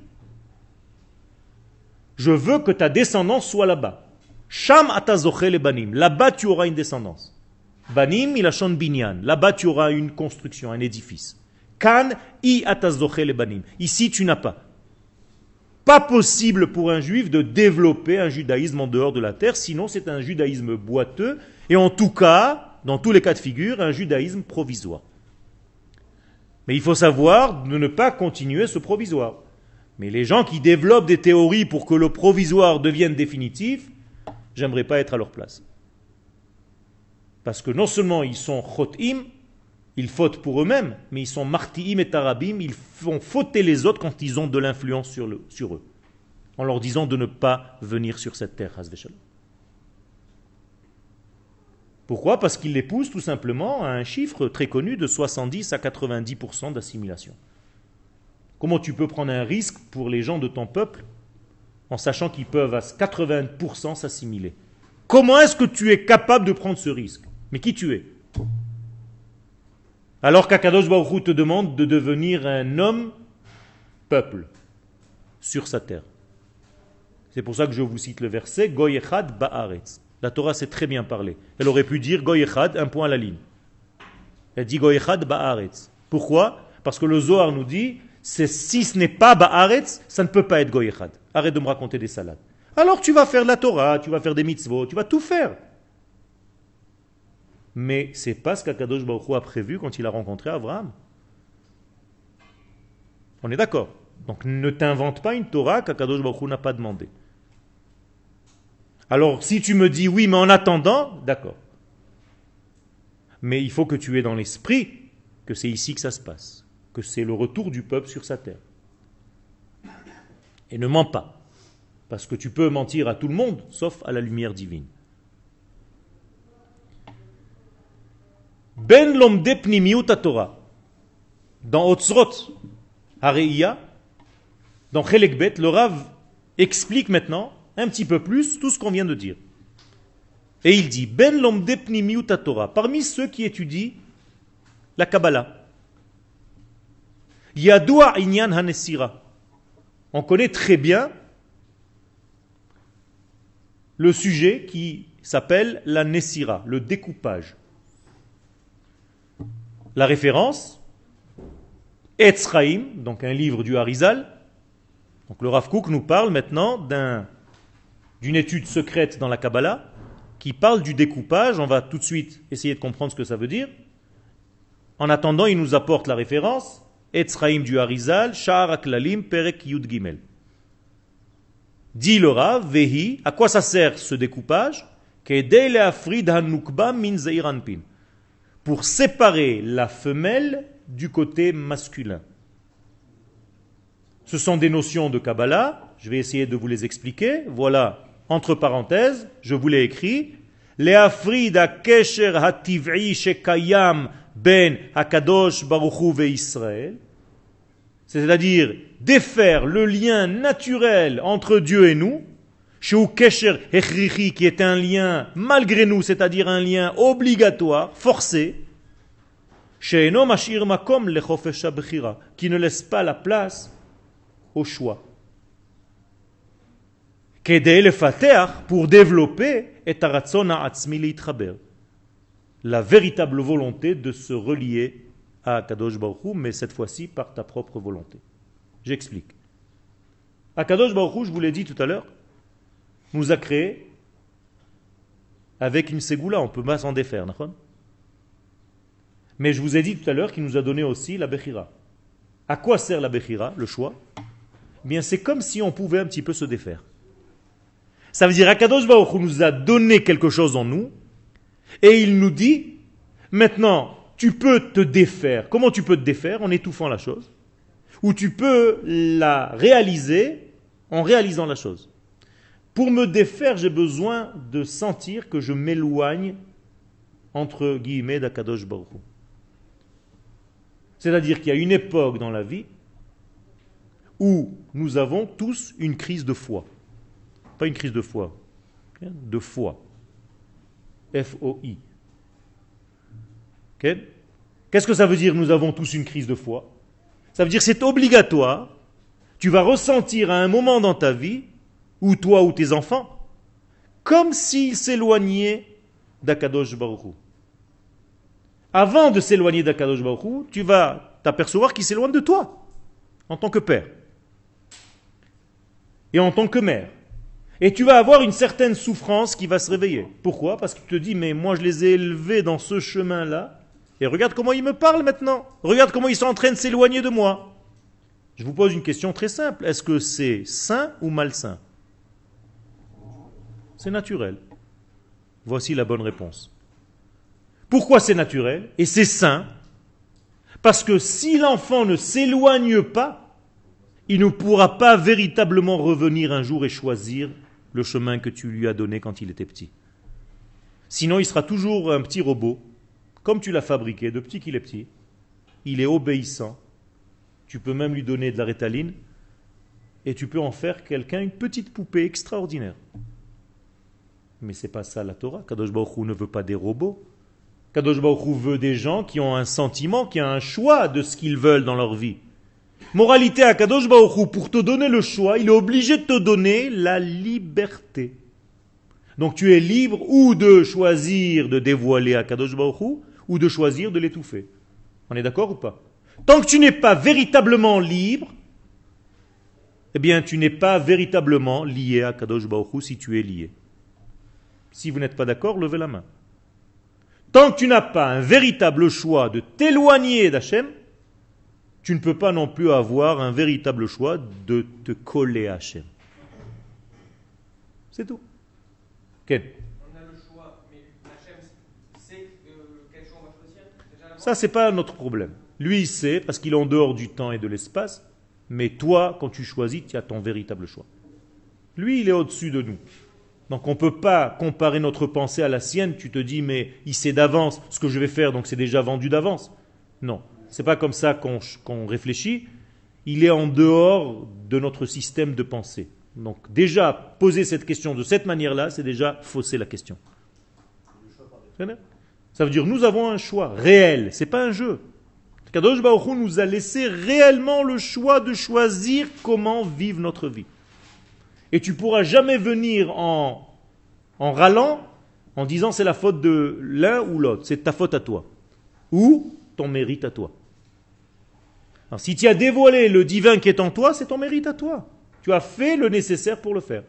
[SPEAKER 1] je veux que ta descendance soit là-bas. Sham atazoche le banim. Là-bas tu auras une descendance. Banim ilashon binyan. Là-bas tu auras une construction, un édifice. Kan i atazoche le banim. Ici tu n'as pas. Pas possible pour un juif de développer un judaïsme en dehors de la terre, sinon c'est un judaïsme boiteux, et en tout cas, dans tous les cas de figure, un judaïsme provisoire. Mais il faut savoir de ne pas continuer ce provisoire. Mais les gens qui développent des théories pour que le provisoire devienne définitif, j'aimerais pas être à leur place. Parce que non seulement ils sont chotim, ils fautent pour eux-mêmes, mais ils sont martiim et tarabim, ils font fauter les autres quand ils ont de l'influence sur eux, en leur disant de ne pas venir sur cette terre. Pourquoi? Parce qu'ils les poussent tout simplement à un chiffre très connu de 70 à 90% d'assimilation. Comment tu peux prendre un risque pour les gens de ton peuple en sachant qu'ils peuvent à 80% s'assimiler? Comment est-ce que tu es capable de prendre ce risque? Mais qui tu es? Alors qu'Akadosh Baruch Hu te demande de devenir un homme peuple sur sa terre. C'est pour ça que je vous cite le verset Goy echad ba'aretz. La Torah sait très bien parler. Elle aurait pu dire Goy echad, un point à la ligne. Elle dit Goy echad ba'aretz. Pourquoi? Parce que le Zohar nous dit si ce n'est pas ba'aretz, ça ne peut pas être Goy echad. Arrête de me raconter des salades. Alors tu vas faire de la Torah, tu vas faire des mitzvot, tu vas tout faire. Mais ce n'est pas ce qu'Akadosh Baruch Hu a prévu quand il a rencontré Abraham. On est d'accord? Donc ne t'invente pas une Torah qu'Akadosh Baruch Hu n'a pas demandé. Alors si tu me dis oui, mais en attendant, d'accord. Mais il faut que tu aies dans l'esprit que c'est ici que ça se passe, que c'est le retour du peuple sur sa terre. Et ne mens pas, parce que tu peux mentir à tout le monde, sauf à la lumière divine. Ben lomde pnimiut Torah. Dans Otzrot Hareia, dans Chelek Bet, le Rav explique maintenant un petit peu plus tout ce qu'on vient de dire. Et il dit Ben lomde pnimiut Torah. Parmi ceux qui étudient la Kabbalah, Yadoua inyan hanesira. On connaît très bien le sujet qui s'appelle la Nessira, le découpage. La référence, Etz Chaim, donc un livre du Harizal. Donc le Rav Kook nous parle maintenant d'une étude secrète dans la Kabbalah qui parle du découpage. On va tout de suite essayer de comprendre ce que ça veut dire. En attendant, il nous apporte la référence, Etz Chaim du Harizal, Sha'ar HaKlalim, Perek Yud Gimel. Dit le Rav, Vehi, à quoi ça sert ce découpage? Kedei le'afrid hanukba min zeir anpin. Pour séparer la femelle du côté masculin. Ce sont des notions de Kabbalah, je vais essayer de vous les expliquer. Voilà, entre parenthèses, je vous l'ai écrit. Le'afrid ha-kesher ha-tiv'i shekayam ben hakadosh baruch hu ve'Israël. C'est-à-dire défaire le lien naturel entre Dieu et nous, Sheu kesher hechrichi, qui est un lien malgré nous, c'est-à-dire un lien obligatoire, forcé, she'eno mashir makom lechofesh habechira, qui ne laisse pas la place au choix. Kedei lefateach, pour développer et haratzon ha'atzmi leitchaber, la véritable volonté de se relier à Kadosh Baruch Hu, mais cette fois-ci par ta propre volonté. J'explique. Akadosh Baruch Hu, je vous l'ai dit tout à l'heure, nous a créé avec une ségoula, on ne peut pas s'en défaire, d'accord? Mais je vous ai dit tout à l'heure qu'il nous a donné aussi la Bechira. À quoi sert la Bechira, le choix? Eh bien, c'est comme si on pouvait un petit peu se défaire. Ça veut dire Akadosh Baruch Hu nous a donné quelque chose en nous, et il nous dit, maintenant, tu peux te défaire. Comment tu peux te défaire? En étouffant la chose. Ou tu peux la réaliser en réalisant la chose. Pour me défaire, j'ai besoin de sentir que je m'éloigne, entre guillemets, d'Akadosh Baruch Hu. C'est-à-dire qu'il y a une époque dans la vie où nous avons tous une crise de foi. Pas une crise de foi, de foi. F-O-I. Qu'est-ce que ça veut dire, nous avons tous une crise de foi? Ça veut dire que c'est obligatoire. Tu vas ressentir à un moment dans ta vie, ou toi ou tes enfants, comme s'ils s'éloignaient d'Akadosh Baruch Hu. Avant de s'éloigner d'Akadosh Baruch Hu, tu vas t'apercevoir qu'ils s'éloignent de toi, en tant que père. Et en tant que mère. Et tu vas avoir une certaine souffrance qui va se réveiller. Pourquoi? Parce que tu te dis, mais moi je les ai élevés dans ce chemin-là, et regarde comment ils me parlent maintenant. Regarde comment ils sont en train de s'éloigner de moi. Je vous pose une question très simple. Est-ce que c'est sain ou malsain? C'est naturel. Voici la bonne réponse. Pourquoi c'est naturel et c'est sain? Parce que si l'enfant ne s'éloigne pas, il ne pourra pas véritablement revenir un jour et choisir le chemin que tu lui as donné quand il était petit. Sinon, il sera toujours un petit robot, comme tu l'as fabriqué, de petit qu'il est petit. Il est obéissant. Tu peux même lui donner de la rétaline et tu peux en faire quelqu'un, une petite poupée extraordinaire. Mais ce n'est pas ça la Torah. Kadosh Baruch Hu ne veut pas des robots. Kadosh Baruch Hu veut des gens qui ont un sentiment, qui ont un choix de ce qu'ils veulent dans leur vie. Moralité à Kadosh Baruch Hu, pour te donner le choix, il est obligé de te donner la liberté. Donc tu es libre ou de choisir de dévoiler à Kadosh Baruch Hu, ou de choisir de l'étouffer. On est d'accord ou pas? Tant que tu n'es pas véritablement libre, eh bien tu n'es pas véritablement lié à Kadosh Baruch Hu si tu es lié. Si vous n'êtes pas d'accord, levez la main. Tant que tu n'as pas un véritable choix de t'éloigner d'Hachem, tu ne peux pas non plus avoir un véritable choix de te coller à Hachem. C'est tout. Ken?
[SPEAKER 3] On a le choix, mais Hachem sait quel choix on va choisir déjà d'avance.
[SPEAKER 1] Ça, c'est pas notre problème. Lui, il sait, parce qu'il est en dehors du temps et de l'espace, mais toi, quand tu choisis, tu as ton véritable choix. Lui, il est au-dessus de nous. Donc on ne peut pas comparer notre pensée à la sienne. Tu te dis, mais il sait d'avance ce que je vais faire, donc c'est déjà vendu d'avance. Non, c'est pas comme ça qu'on réfléchit. Il est en dehors de notre système de pensée. Donc déjà, poser cette question de cette manière-là, c'est déjà fausser la question. Ça veut dire, nous avons un choix réel, c'est pas un jeu. Kadosh Baruch Hu nous a laissé réellement le choix de choisir comment vivre notre vie. Et tu ne pourras jamais venir en râlant, en disant c'est la faute de l'un ou l'autre, c'est ta faute à toi. Ou ton mérite à toi. Alors, si tu as dévoilé le divin qui est en toi, c'est ton mérite à toi. Tu as fait le nécessaire pour le faire.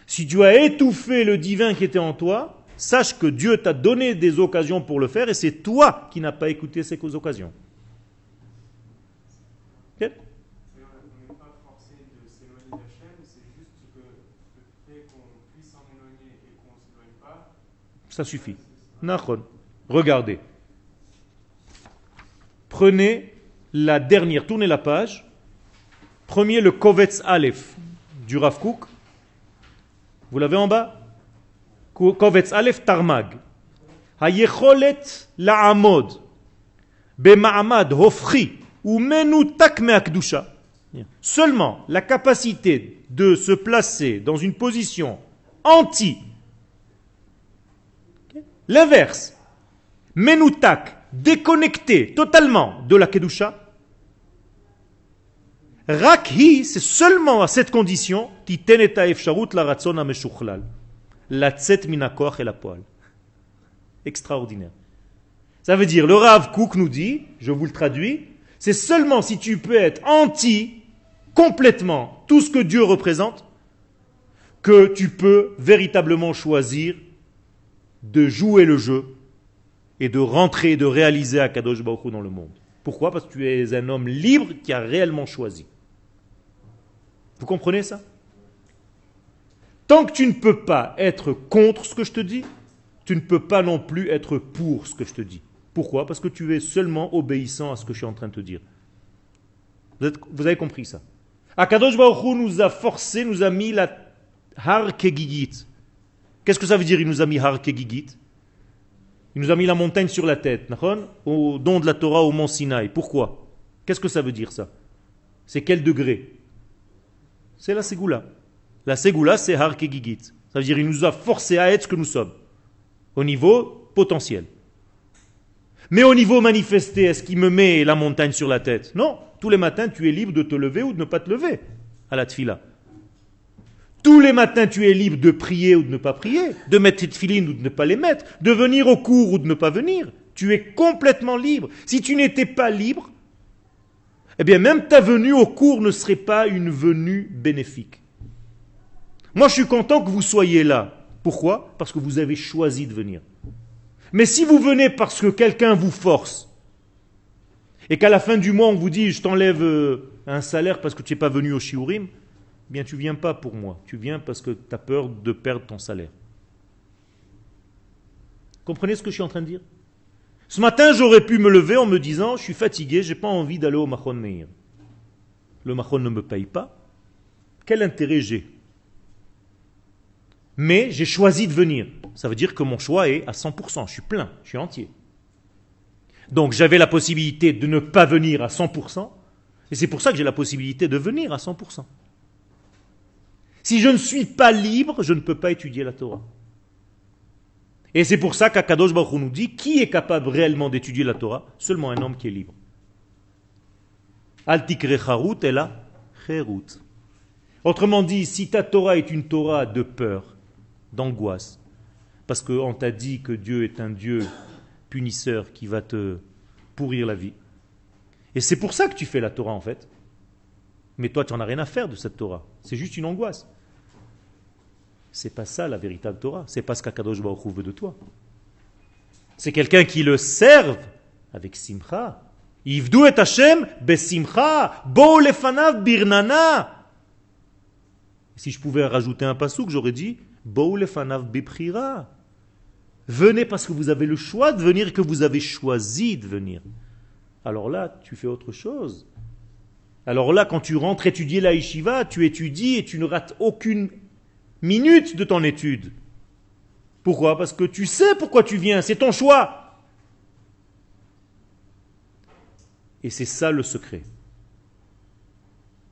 [SPEAKER 1] Si tu as étouffé le divin qui était en toi, sache que Dieu t'a donné des occasions pour le faire et c'est toi qui n'as pas écouté ces occasions. Okay?
[SPEAKER 4] On n'est pas forcé de s'éloigner d'Hachem, c'est juste que le fait qu'on puisse s'en éloigner et qu'on ne s'éloigne pas,
[SPEAKER 1] ça suffit. Nachon. Regardez. Prenez la dernière, tournez la page. Premier, le Kovetz Aleph du Rav Kook. Vous l'avez en bas? Kovetz Aleph Tarmag. Hayecholet la'amod bema'amad hofri ou menutak me'akdusha. Seulement la capacité de se placer dans une position anti, l'inverse, menutak, déconnecté totalement de la kedusha, Rakhi, c'est seulement à cette condition, titen et efsharut la ratzon ameshukhlal, la tzet minakoach et la poil. Extraordinaire. Ça veut dire, le Rav Kook nous dit, je vous le traduis, c'est seulement si tu peux être anti complètement tout ce que Dieu représente, que tu peux véritablement choisir de jouer le jeu et de rentrer, de réaliser Akadosh Baruch Hu dans le monde. Pourquoi? Parce que tu es un homme libre qui a réellement choisi. Vous comprenez ça? Tant que tu ne peux pas être contre ce que je te dis, tu ne peux pas non plus être pour ce que je te dis. Pourquoi? Parce que tu es seulement obéissant à ce que je suis en train de te dire. Vous avez compris ça? Akadosh Baruch Hu nous a forcé, nous a mis la Har Kegigit. Qu'est-ce que ça veut dire, il nous a mis Har Kegigit? Il nous a mis la montagne sur la tête, au don de la Torah au mont Sinaï. Pourquoi? Qu'est-ce que ça veut dire ça? C'est quel degré? C'est la Ségoula. La Ségoula, c'est Har Kegigit. Ça veut dire il nous a forcé à être ce que nous sommes, au niveau potentiel. Mais au niveau manifesté, est-ce qu'il me met la montagne sur la tête? Non. Tous les matins, tu es libre de te lever ou de ne pas te lever à la tfila. Tous les matins, tu es libre de prier ou de ne pas prier, de mettre tes tfilines ou de ne pas les mettre, de venir au cours ou de ne pas venir. Tu es complètement libre. Si tu n'étais pas libre, eh bien même ta venue au cours ne serait pas une venue bénéfique. Moi, je suis content que vous soyez là. Pourquoi? Parce que vous avez choisi de venir. Mais si vous venez parce que quelqu'un vous force, et qu'à la fin du mois, on vous dit, je t'enlève un salaire parce que tu n'es pas venu au shiurim, eh bien tu ne viens pas pour moi, tu viens parce que tu as peur de perdre ton salaire. Comprenez ce que je suis en train de dire? Ce matin, j'aurais pu me lever en me disant, je suis fatigué, je n'ai pas envie d'aller au Machon Meir. Le Machon ne me paye pas. Quel intérêt j'ai? Mais j'ai choisi de venir. Ça veut dire que mon choix est à 100%, je suis plein, je suis entier. Donc j'avais la possibilité de ne pas venir à 100%, et c'est pour ça que j'ai la possibilité de venir à 100%. Si je ne suis pas libre, je ne peux pas étudier la Torah. Et c'est pour ça qu'Akadosh Baruch Hu nous dit, qui est capable réellement d'étudier la Torah? Seulement un homme qui est libre. Al tikre charut ela cherut. Autrement dit, si ta Torah est une Torah de peur, d'angoisse, parce qu'on t'a dit que Dieu est un Dieu punisseur qui va te pourrir la vie, et c'est pour ça que tu fais la Torah en fait, mais toi tu n'en as rien à faire de cette Torah, c'est juste une angoisse. C'est pas ça la véritable Torah, c'est pas ce qu'Akadosh Baruch Hu veut de toi. C'est quelqu'un qui le serve avec simcha. Yivdu et Hashem besimcha, bo lefanav birnana. Si je pouvais rajouter un pasouk, j'aurais dit bo lefanav biprira. Venez parce que vous avez le choix de venir, que vous avez choisi de venir. Alors là, tu fais autre chose. Alors là, quand tu rentres étudier la yeshiva, tu étudies et tu ne rates aucune minute de ton étude. Pourquoi? Parce que tu sais pourquoi tu viens, c'est ton choix. Et c'est ça le secret.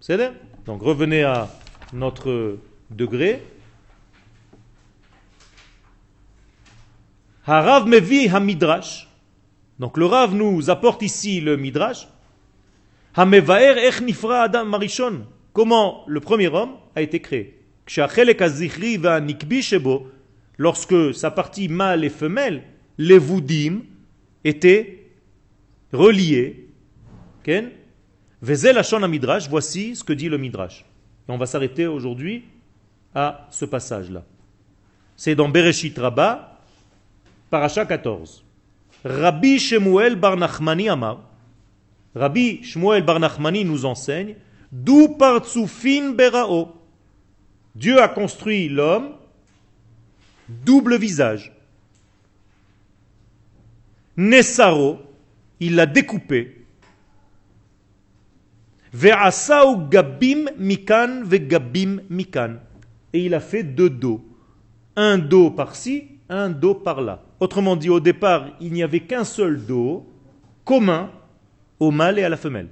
[SPEAKER 1] C'est vrai? Donc revenez à notre degré. Harav mevi hamidrash. Donc le Rav nous apporte ici le midrash. Hamevaer ech nifra adam marishon. Comment le premier homme a été créé? Lorsque sa partie mâle et femelle, les voudim, étaient reliés. Voici ce que dit le midrash. Et on va s'arrêter aujourd'hui à ce passage-là. C'est dans Bereshit Rabbah, Paracha 14. Rabbi Shemuel bar Nachmani Amar. Rabbi Shemuel bar Nachmani nous enseigne d'où partsufin berao. Dieu a construit l'homme double visage. Nessaro, il l'a découpé. Ve'asau gabim mikan ve'gabim mikan. Et il a fait deux dos. Un dos par-ci, un dos par-là. Autrement dit, au départ, il n'y avait qu'un seul dos commun au mâle et à la femelle.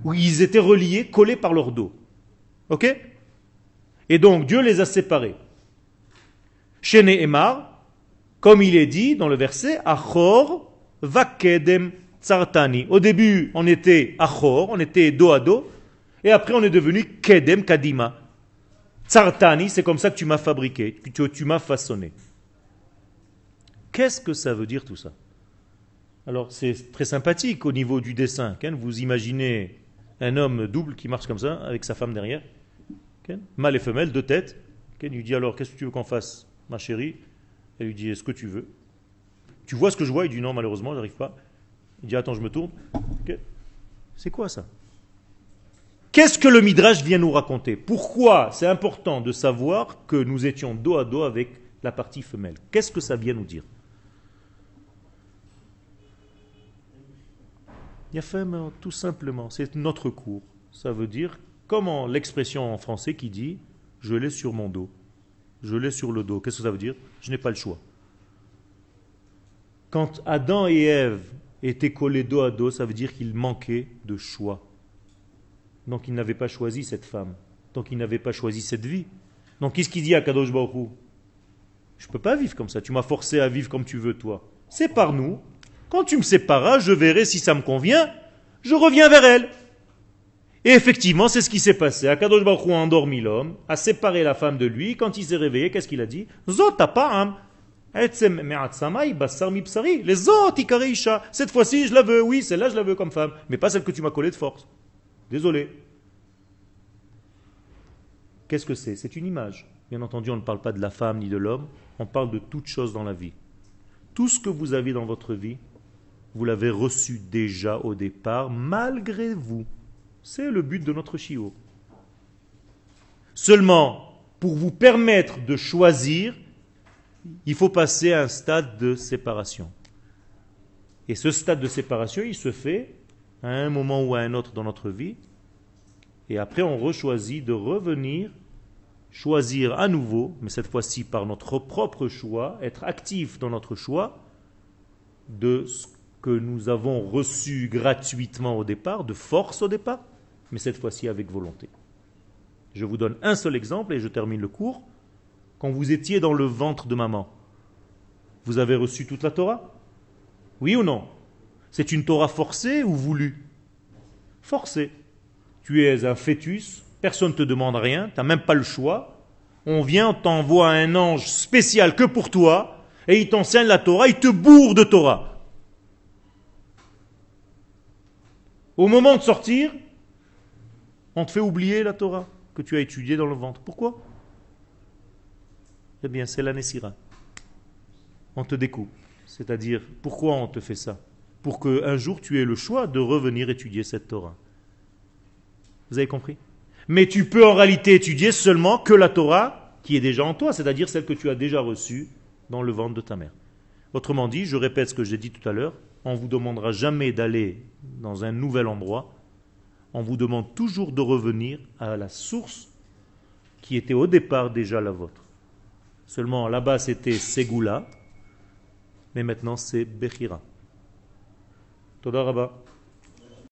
[SPEAKER 1] Où ils étaient reliés, collés par leur dos. Ok? Et donc Dieu les a séparés. Chez Nehemar, comme il est dit dans le verset, Achor vakedem Tsartani. Au début, on était achor, on était dos à dos, et après on est devenu kedem kadima. Tsartani, c'est comme ça que tu m'as fabriqué, que tu m'as façonné. Qu'est-ce que ça veut dire tout ça? Alors c'est très sympathique au niveau du dessin. Vous imaginez un homme double qui marche comme ça, avec sa femme derrière, mâle et femelle, deux têtes. Il lui dit alors, qu'est-ce que tu veux qu'on fasse, ma chérie? Elle lui dit, est-ce que tu veux? Tu vois ce que je vois? Il dit, non, malheureusement, j'arrive pas. Il dit, attends, je me tourne. C'est quoi ça? Qu'est-ce que le Midrash vient nous raconter? Pourquoi c'est important de savoir que nous étions dos à dos avec la partie femelle? Qu'est-ce que ça vient nous dire? Yafem, tout simplement, c'est notre cours. Ça veut dire, comment l'expression en français qui dit « je l'ai sur mon dos », je l'ai sur le dos. Qu'est-ce que ça veut dire? Je n'ai pas le choix. Quand Adam et Ève étaient collés dos à dos, ça veut dire qu'ils manquaient de choix. Donc ils n'avaient pas choisi cette femme. Donc ils n'avaient pas choisi cette vie. Donc qu'est-ce qu'il dit à Kadosh Baruch Hu? Je ne peux pas vivre comme ça. Tu m'as forcé à vivre comme tu veux, toi. Sépare-nous. Quand tu me sépareras, je verrai si ça me convient. Je reviens vers elle. Et effectivement, c'est ce qui s'est passé. Akadosh Baruch Hu a endormi l'homme, a séparé la femme de lui. Quand il s'est réveillé, qu'est-ce qu'il a dit? Zot apa'am. Les autres, ikareisha. Cette fois-ci, je la veux. Oui, celle-là, je la veux comme femme. Mais pas celle que tu m'as collée de force. Désolé. Qu'est-ce que c'est? C'est une image. Bien entendu, on ne parle pas de la femme ni de l'homme. On parle de toute chose dans la vie. Tout ce que vous avez dans votre vie, vous l'avez reçu déjà au départ, malgré vous. C'est le but de notre shiur. Seulement, pour vous permettre de choisir, il faut passer à un stade de séparation. Et ce stade de séparation, il se fait à un moment ou à un autre dans notre vie. Et après, on rechoisit de revenir, choisir à nouveau, mais cette fois-ci par notre propre choix, être actif dans notre choix de ce que nous avons reçu gratuitement au départ, de force au départ, mais cette fois-ci avec volonté. Je vous donne un seul exemple et je termine le cours. Quand vous étiez dans le ventre de maman, vous avez reçu toute la Torah? Oui ou non? C'est une Torah forcée ou voulue? Forcée. Tu es un fœtus, personne ne te demande rien, tu n'as même pas le choix. On vient, on t'envoie un ange spécial que pour toi, et il t'enseigne la Torah, il te bourre de Torah. Au moment de sortir, on te fait oublier la Torah que tu as étudiée dans le ventre. Pourquoi? Eh bien, c'est la Nessira. On te découpe. C'est-à-dire, pourquoi on te fait ça? Pour qu'un jour tu aies le choix de revenir étudier cette Torah. Vous avez compris? Mais tu peux en réalité étudier seulement que la Torah qui est déjà en toi, c'est-à-dire celle que tu as déjà reçue dans le ventre de ta mère. Autrement dit, je répète ce que j'ai dit tout à l'heure, on ne vous demandera jamais d'aller dans un nouvel endroit, on vous demande toujours de revenir à la source qui était au départ déjà la vôtre. Seulement là-bas c'était Ségoula, mais maintenant c'est Bechira. Toda Rabba.